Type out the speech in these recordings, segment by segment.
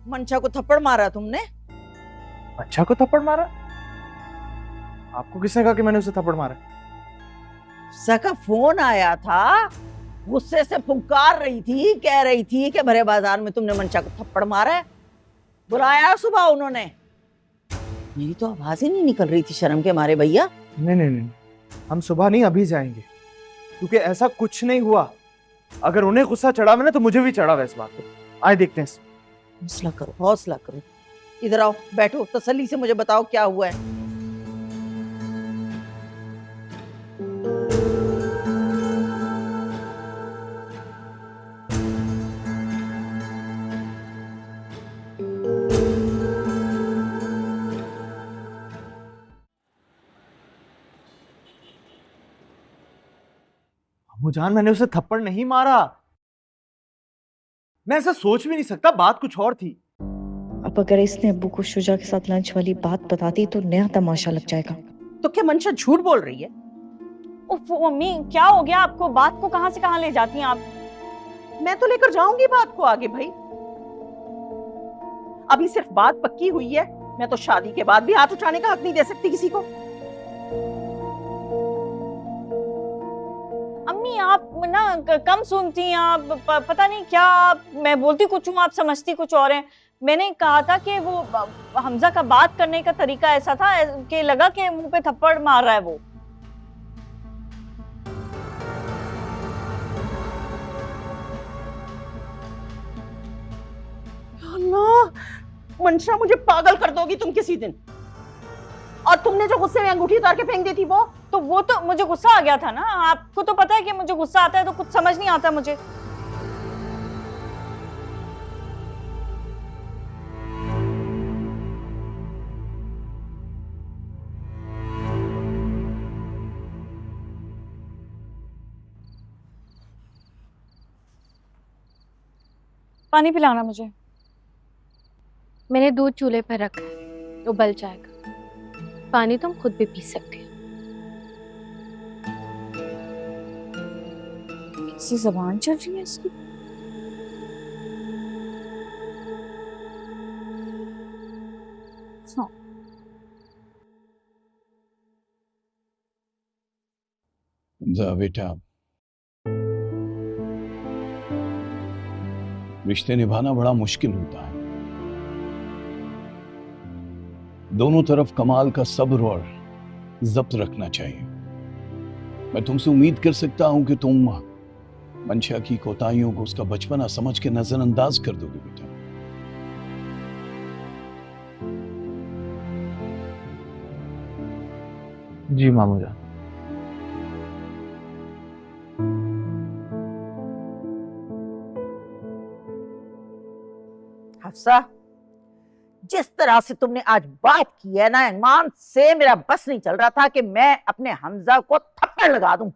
मंशा को थप्पड़ मारा तुमने? अच्छा को थप्पड़ मारा? आपको किसने कहा कि मैंने उसे थप्पड़ मारा? उसका फोन आया था, गुस्से से फुंकार रही थी, कह रही थी कि भरे बाजार में तुमने मंशा को थप्पड़ मारा है। बुलाया सुबह उन्होंने? मेरी तो आवाज ही नहीं निकल रही थी शर्म के मारे भैया। नहीं नहीं नहीं, हम सुबह नहीं अभी जाएंगे, क्योंकि ऐसा कुछ नहीं हुआ। अगर उन्हें गुस्सा चढ़ा हुआ ना तो मुझे भी चढ़ा हुआ इस बात पे। आए देखते हैं। हौसला करो, हौसला करो। इधर आओ, बैठो, तसल्ली से मुझे बताओ क्या हुआ है। अम्मूजान, मैंने उसे थप्पड़ नहीं मारा। मैं ऐसा सोच भी नहीं सकता, बात कुछ और थी। अब अगर इसने अब्बू को शुजा के साथ लंच वाली बात बता दी तो नया तमाशा लग जाएगा। तो क्या मंशा झूठ बोल रही है? उफ मम्मी, क्या हो गया आपको? बात को कहां से कहां ले जाती हैं आप? मैं तो लेकर जाऊंगी बात को आगे भाई। अभी सिर्फ बात पक्की हुई है, मैं तो शादी के बाद भी हाथ उठाने का हक नहीं दे सकती किसी को। अम्मी आप ना कम सुनती हैं, आप पता नहीं क्या, मैं बोलती कुछ हूँ, आप समझती कुछ और हैं। मैंने कहा था कि वो हमजा का बात करने का तरीका ऐसा था कि लगा कि मुंह पे थप्पड़ मार रहा है वो। अल्लाह, मंशा मुझे पागल कर दोगी तुम किसी दिन। और तुमने जो गुस्से में अंगूठी उतार के फेंक दी थी वो तो मुझे गुस्सा आ गया था ना। आपको तो पता है कि मुझे गुस्सा आता है तो कुछ समझ नहीं आता मुझे। पानी पिलाना मुझे। मैंने दूध चूल्हे पर रखा है, उबल जाएगा। पानी तुम खुद भी पी सकते हो। कैसी जबान चल रही है इसकी। हाँ। जा बेटा, रिश्ते निभाना बड़ा मुश्किल होता है। दोनों तरफ कमाल का सब्र और जब्त रखना चाहिए। मैं तुमसे उम्मीद कर सकता हूं कि तुम मंशा की कोताहियों को उसका बचपना समझ के नजरअंदाज कर दोगे बेटा। जी मामूजान। हफ्सा, जिस तरह से तुमने आज बात की है ना, ईमान से मेरा बस नहीं चल रहा था कि मैं अपने हमजा को थप्पड़ लगा दूं।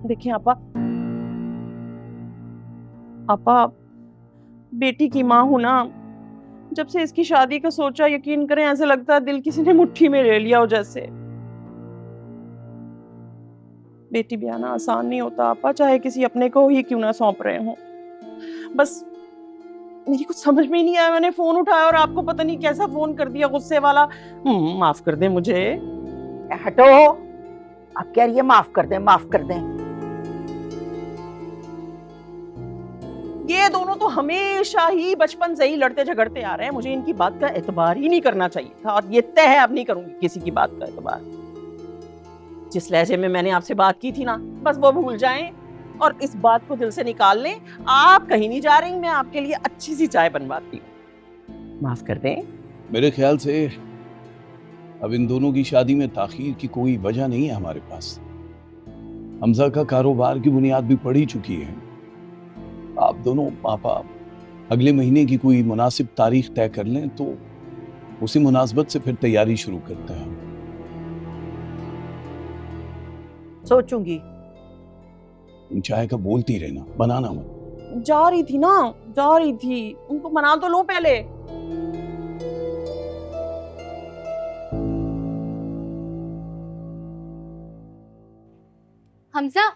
देखिए आपा बेटी की माँ हूं ना, जब से इसकी शादी का सोचा, यकीन करें ऐसे लगता है दिल किसी ने मुट्ठी में ले लिया हो जैसे। बेटी ब्याना आसान नहीं होता आपा, चाहे किसी अपने को ही क्यों ना सौंप रहे हो। बस मेरी कुछ समझ में ही नहीं आया, मैंने फोन उठाया और आपको पता नहीं कैसा फोन कर दिया गुस्से वाला। माफ कर दे मुझे। हटो, आप कह रही है माफ कर दें, माफ कर दें। ये दोनों तो हमेशा ही बचपन से ही लड़ते झगड़ते आ रहे हैं, मुझे इनकी बात का एतबार ही नहीं करना चाहिए था, और ये तय है अब नहीं करूंगी किसी की बात का एतबार। जिस लहजे में मैंने आपसे बात की थी ना, बस वो भूल जाएं और इस बात को दिल से निकाल लें। आप कहीं नहीं जा रही, मैं आपके लिए अच्छी सी चाय बनवाती हूँ, माफ कर दें। मेरे ख्याल से अब इन दोनों की शादी में ताखीर की कोई वजह नहीं है हमारे पास। हमजा का कारोबार की बुनियाद भी पड़ ही चुकी है। आप दोनों पापा अगले महीने की कोई मुनासिब तारीख तय कर लें तो उसी मुनासबत से फिर तैयारी शुरू करते हैं। सोचूंगी। तुम चाय का बोलती रहना, बनाना मत। जा रही थी ना, जा रही थी, उनको मना तो लो पहले। हमजा,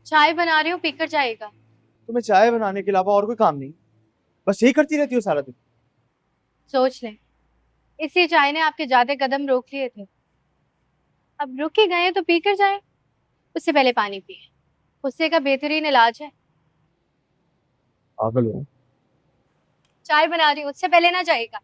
चाय बना रही हूँ, पीकर जाएगा। तुम्हें चाय बनाने के अलावा और कोई काम नहीं? बस यही करती रहती हो सारा दिन? सोच लें, इसी चाय ने आपके जाते कदम रोक लिए थे। अब रुक ही गए तो पीकर जाए। उससे पहले पानी पिए, उससे का बेहतरीन इलाज है। पागल हो? चाय बना रही हूँ, उससे पहले ना जाएगा।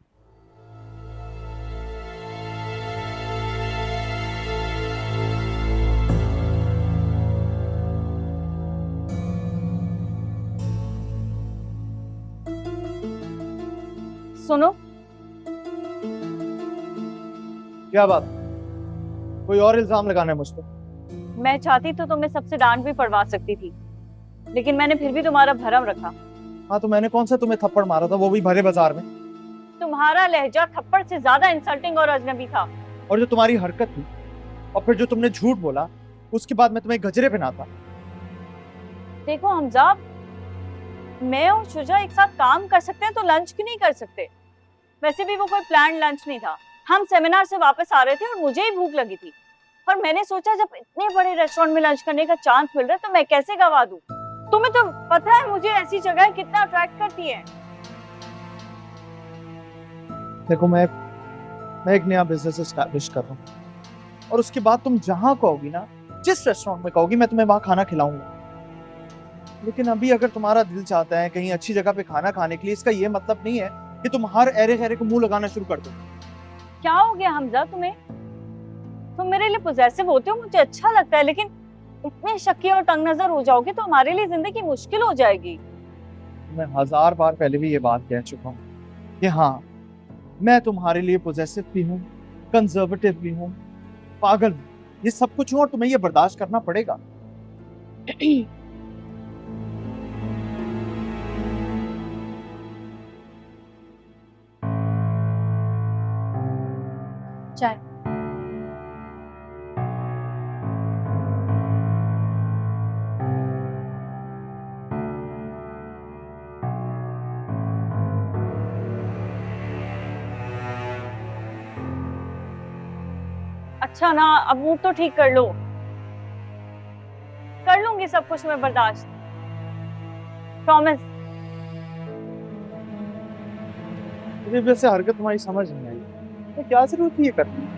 सुनो, क्या बात? कोई और इल्जाम लगाना है मुझ पर? मैं चाहती तो तुम्हें सबसे डांट भी पड़वा सकती थी, लेकिन मैंने फिर भी तुम्हारा भरम रखा। हाँ, तो मैंने कौन सा तुम्हें थप्पड़ मारा था, वो भी भरे बाजार में? तुम्हारा लहजा थप्पड़ से ज्यादा इंसल्टिंग और अजनबी था। और जो तुम्हारी हरकत थी, और फिर जो तुमने झूठ बोला, उसके बाद मैं तुम्हें गजरे पे ना था। देखो हमजा, मैं और शुजा एक साथ काम कर सकते हैं तो लंच क्यों नहीं कर सकते? वैसे भी वो कोई प्लान लंच नहीं था। हम सेमिनार से वापस आ रहे थे और मुझे ही भूख लगी थी, और मैंने सोचा जब इतने बड़े रेस्टोरेंट में लंच करने का चांस मिल रहा है तो मैं कैसे गवा दूं? तुम्हें तो पता है मुझे ऐसी जगह कितना अट्रैक्ट करती है। देखो, मैं एक नया बिजनेस एस्टैब्लिश कर रहा हूँ, और उसके बाद तुम जहाँ कहोगी ना, जिस रेस्टोरेंट में कहोगी, मैं तुम्हें वहाँ खाना खिलाऊंगा। लेकिन अभी अगर तुम्हारा दिल चाहता है कहीं अच्छी जगह पे खाना खाने के लिए, इसका ये मतलब नहीं है कि तुम हर एरे गैरे को मुंह लगाना शुरू कर दो। क्या हो गया हमजा तुम्हें? तुम मेरे लिए पॉसेसिव होते हो, मुझे अच्छा लगता है, लेकिन इतने शक्की और तंग नजर हो जाओगे तो हमारे लिए जिंदगी मुश्किल हो जाएगी। मैं 1000 बार पहले भी ये बात कह चुका हूँ कि हाँ, मैं तुम्हारे लिए पॉसेसिव भी हूँ, कंजर्वेटिव भी हूँ, पागल हूँ, ये सब कुछ हूँ, और तुम्हें ये बर्दाश्त करना पड़ेगा। चाय। अच्छा ना, अब मूड तो ठीक कर लो। कर लूंगी सब कुछ मैं बर्दाश्त, प्रॉमिस। मुझे वैसे हरकत तुम्हारी समझ नहीं आई, तो क्या जरूरत थी ये करने की?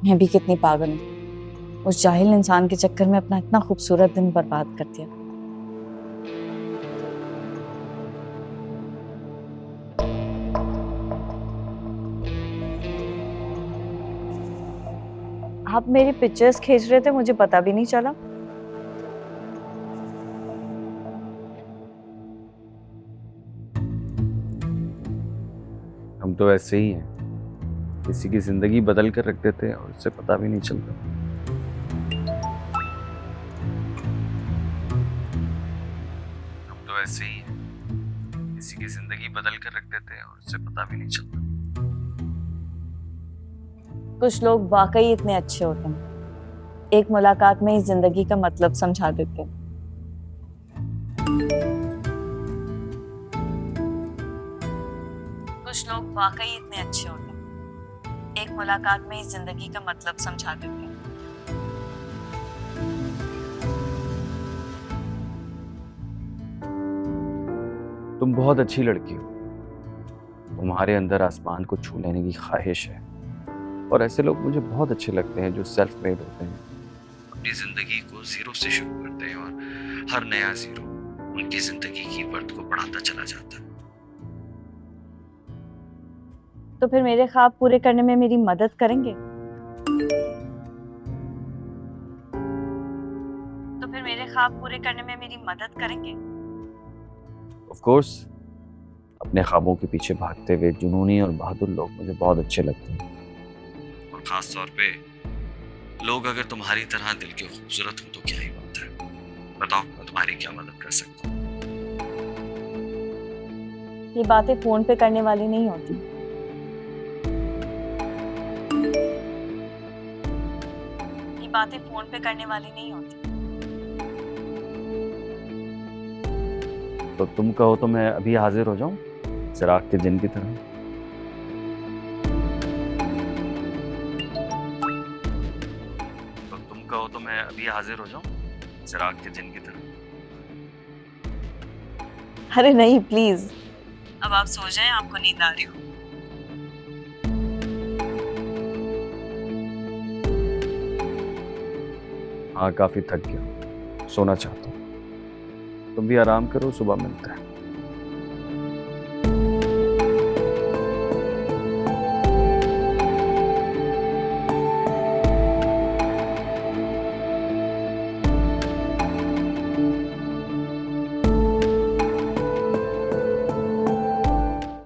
मैं भी कितनी पागल हूँ, उस जाहिल इंसान के चक्कर में अपना इतना खूबसूरत दिन बर्बाद कर दिया। आप मेरी पिक्चर्स खींच रहे थे, मुझे पता भी नहीं चला। हम तो ऐसे ही हैं, किसी की जिंदगी बदल कर रख देते हैं और उससे पता भी नहीं चलता। हम तो ऐसे ही हैं, किसी की जिंदगी बदल कर रख देते हैं और उससे पता भी नहीं चलता। कुछ लोग वाकई इतने अच्छे होते हैं, एक मुलाकात में ही जिंदगी का मतलब समझा देते हैं। कुछ लोग वाकई इतने अच्छे होते हैं, एक मुलाकात में ही जिंदगी का मतलब समझा देते हैं। तुम बहुत अच्छी लड़की हो, तुम्हारे अंदर आसमान को छू लेने की ख्वाहिश है, और ऐसे लोग मुझे बहुत अच्छे लगते हैं जो सेल्फ मेड होते हैं, अपनी जिंदगी को जीरो से शुरू करते हैं और हर नया जीरो उनकी जिंदगी की वर्थ को बढ़ाता चला जाता है। तो फिर मेरे ख्वाब पूरे करने में मेरी मदद करेंगे? तो फिर मेरे ख्वाब पूरे करने में मेरी मदद करेंगे? ऑफ कोर्स, अपने ख्वाबों के पीछे भागते हुए जुनूनी और बहादुर लोग मुझे बहुत अच्छे लगते हैं, और खास तौर पे लोग अगर तुम्हारी तरह दिल के खूबसूरत हो तो क्या ही बात है। बताओ, मैं तुम्हारी क्या मदद कर सकता हूँ? ये बातें फोन पे करने वाली नहीं होती। ये बातें फोन पे करने वाली नहीं होती। तो तुम कहो तो मैं अभी हाजिर हो जाऊं चिराग के दिन की तरह? तो तुम कहो तो मैं अभी हाजिर हो जाऊं चिराग के दिन की तरह? अरे नहीं, प्लीज। अब आप सो जाएं, आपको नींद आ रही हो। हाँ, काफी थक गया, सोना चाहता हूँ। तुम भी आराम करो, सुबह मिलते हैं।